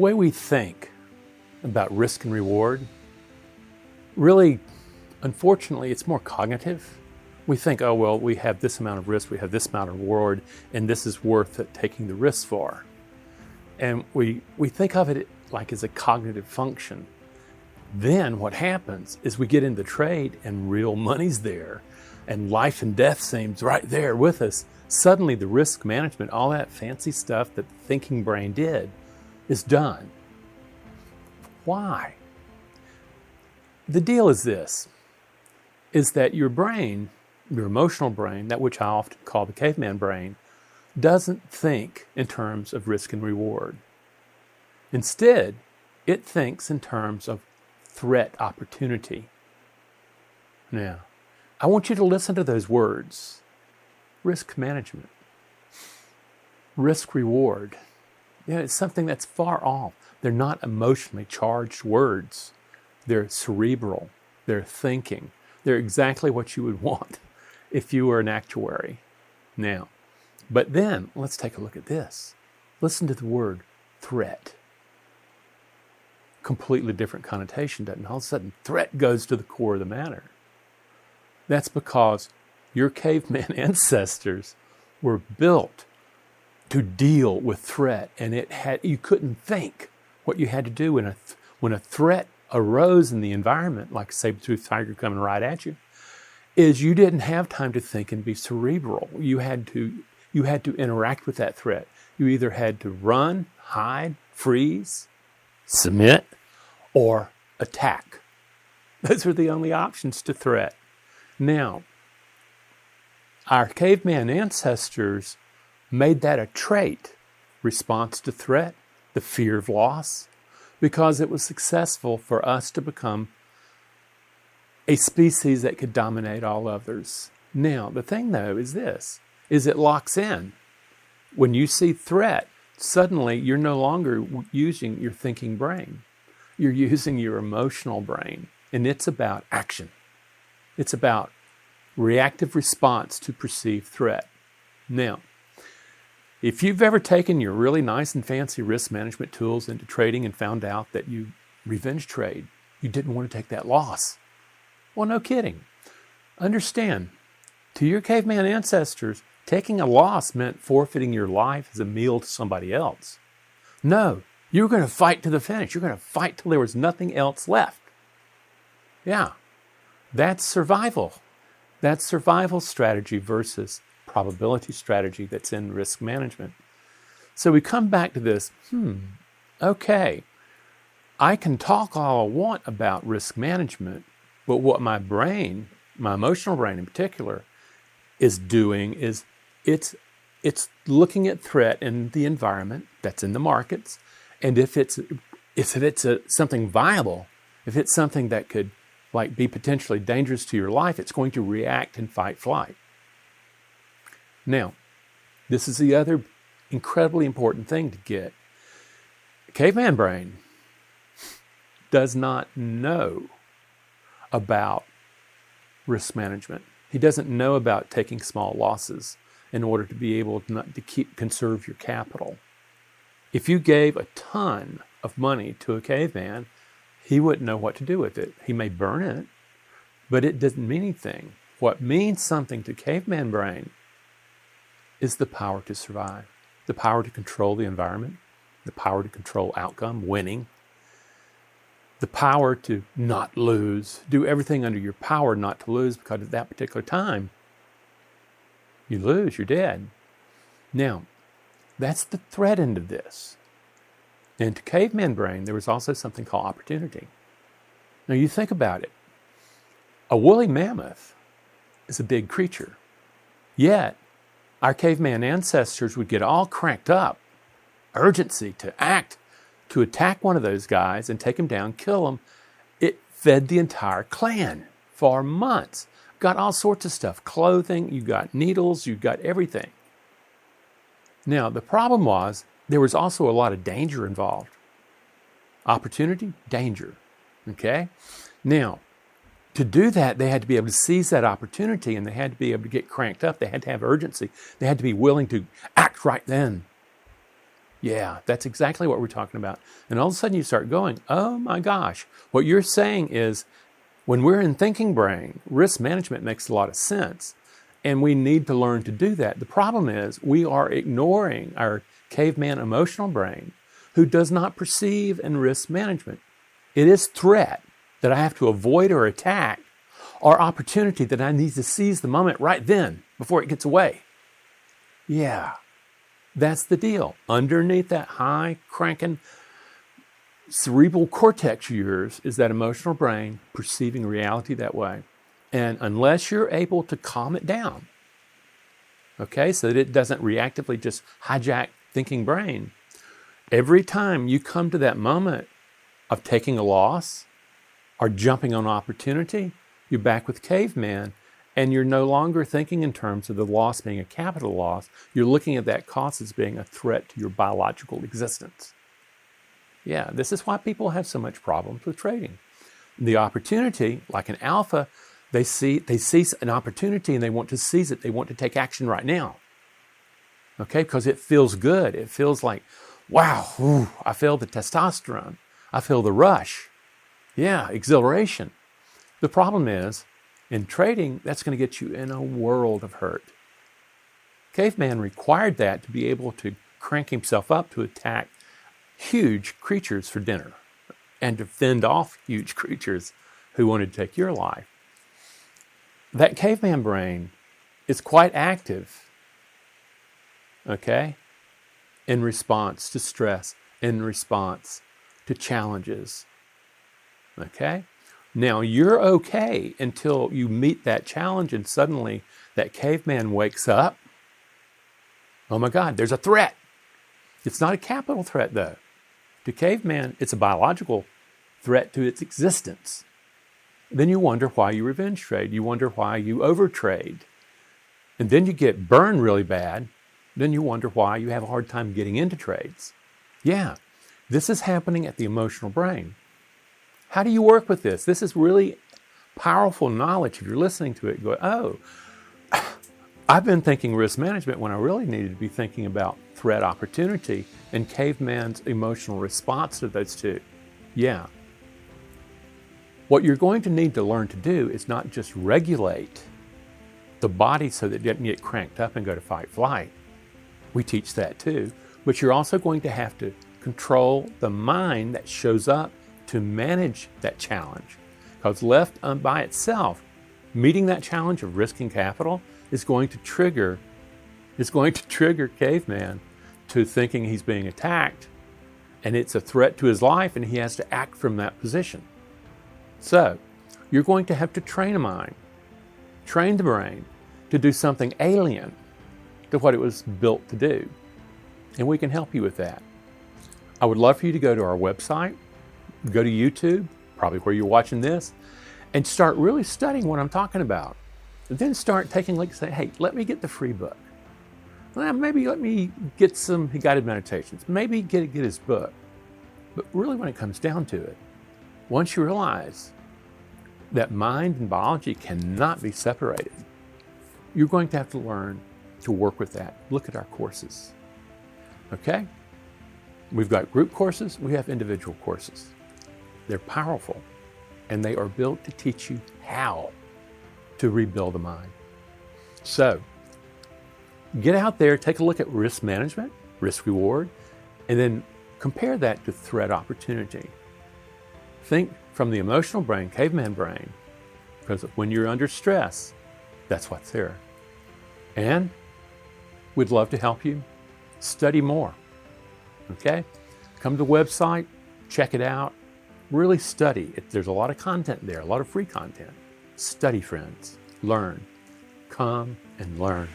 way we think about risk and reward, really, unfortunately, it's more cognitive. We think, oh, well, we have this amount of risk, we have this amount of reward, and this is worth it taking the risk for. And we think of it like as a cognitive function. Then what happens is we get into trade and real money's there, and life and death seems right there with us. Suddenly the risk management, all that fancy stuff that the thinking brain did, is done. Why? The deal is this, is that your brain, your emotional brain, that which I often call the caveman brain, doesn't think in terms of risk and reward. Instead, it thinks in terms of threat opportunity. Now, I want you to listen to those words. Risk management, risk reward. It's something that's far off. They're not emotionally charged words. They're cerebral. They're thinking. They're exactly what you would want if you were an actuary. Now, but then let's take a look at this. Listen to the word threat. Completely different connotation, doesn't it? All of a sudden, threat goes to the core of the matter. That's because your caveman ancestors were built to deal with threat, and you couldn't think what you had to do when a threat arose in the environment, like a saber-toothed tiger coming right at you, is you didn't have time to think and be cerebral. You had to interact with that threat. You either had to run, hide, freeze, submit, or attack. Those are the only options to threat. Now, our caveman ancestors made that a trait, response to threat, the fear of loss, because it was successful for us to become a species that could dominate all others. Now, the thing though is this, is it locks in. When you see threat, suddenly you're no longer using your thinking brain. You're using your emotional brain, and it's about action. It's about reactive response to perceived threat. Now, if you've ever taken your really nice and fancy risk management tools into trading and found out that you revenge trade, you didn't want to take that loss. Well, no kidding. Understand, to your caveman ancestors, taking a loss meant forfeiting your life as a meal to somebody else. No, you were going to fight to the finish. You're going to fight till there was nothing else left. Yeah, that's survival. That's survival strategy versus probability strategy that's in risk management. So we come back to this, okay, I can talk all I want about risk management, but what my brain, my emotional brain in particular, is doing is it's looking at threat in the environment that's in the markets, and if it's something viable, if it's something that could be potentially dangerous to your life, it's going to react in fight flight. Now, this is the other incredibly important thing to get. Caveman brain does not know about risk management. He doesn't know about taking small losses in order to be able to conserve your capital. If you gave a ton of money to a caveman, he wouldn't know what to do with it. He may burn it, but it doesn't mean anything. What means something to caveman brain is the power to survive, the power to control the environment, the power to control outcome, winning, the power to not lose, do everything under your power not to lose, because at that particular time, you lose, you're dead. Now, that's the threat end of this. And to caveman brain, there was also something called opportunity. Now you think about it. A woolly mammoth is a big creature. Yet, our caveman ancestors would get all cranked up, urgency to act, to attack one of those guys and take him down, kill him. It fed the entire clan for months. Got all sorts of stuff, clothing, you got needles, you got everything. Now, the problem was, there was also a lot of danger involved. Opportunity, danger, okay? Now, to do that, they had to be able to seize that opportunity, and they had to be able to get cranked up. They had to have urgency. They had to be willing to act right then. Yeah, that's exactly what we're talking about. And all of a sudden you start going, oh my gosh, what you're saying is when we're in thinking brain, risk management makes a lot of sense. And we need to learn to do that. The problem is we are ignoring our caveman emotional brain who does not perceive in risk management. It is threat that I have to avoid or attack, or opportunity that I need to seize the moment right then before it gets away. Yeah, that's the deal. Underneath that high cranking cerebral cortex of yours is that emotional brain perceiving reality that way. And unless you're able to calm it down, okay, so that it doesn't reactively just hijack thinking brain, every time you come to that moment of taking a loss or jumping on opportunity, you're back with caveman, and you're no longer thinking in terms of the loss being a capital loss. You're looking at that cost as being a threat to your biological existence. Yeah, this is why people have so much problems with trading. The opportunity, like an alpha, they see an opportunity and they want to seize it. They want to take action right now. Okay, because it feels good. It feels like, wow, I feel the testosterone. I feel the rush. Yeah, exhilaration. The problem is, in trading, that's going to get you in a world of hurt. Caveman required that to be able to crank himself up to attack huge creatures for dinner and to fend off huge creatures who wanted to take your life. That caveman brain is quite active, okay, in response to stress, in response to challenges, okay? Now, you're okay until you meet that challenge and suddenly that caveman wakes up. Oh my God, there's a threat. It's not a capital threat though. To caveman, it's a biological threat to its existence. Then you wonder why you revenge trade. You wonder why you overtrade. And then you get burned really bad. Then you wonder why you have a hard time getting into trades. Yeah, this is happening at the emotional brain. How do you work with this? This is really powerful knowledge. If you're listening to it, go, oh, I've been thinking risk management when I really needed to be thinking about threat opportunity and caveman's emotional response to those two. Yeah. What you're going to need to learn to do is not just regulate the body so that it doesn't get cranked up and go to fight flight. We teach that too. But you're also going to have to control the mind that shows up to manage that challenge. Because left by itself, meeting that challenge of risking capital is going to trigger caveman to thinking he's being attacked and it's a threat to his life and he has to act from that position. So you're going to have to train a mind, train the brain to do something alien to what it was built to do. And we can help you with that. I would love for you to go to our website, go to YouTube, probably where you're watching this, and start really studying what I'm talking about. And then start taking, like, say, hey, let me get the free book. Well, maybe let me get some guided meditations. Maybe get his book. But really when it comes down to it, once you realize that mind and biology cannot be separated, you're going to have to learn to work with that. Look at our courses. Okay? We've got group courses, we have individual courses. They're powerful, and they are built to teach you how to rebuild the mind. So, get out there, take a look at risk management, risk reward, and then compare that to threat opportunity. Think from the emotional brain, caveman brain, because when you're under stress, that's what's there. And we'd love to help you study more. Okay? Come to the website, check it out, really study. There's a lot of content there, a lot of free content. Study, friends. Learn. Come and learn.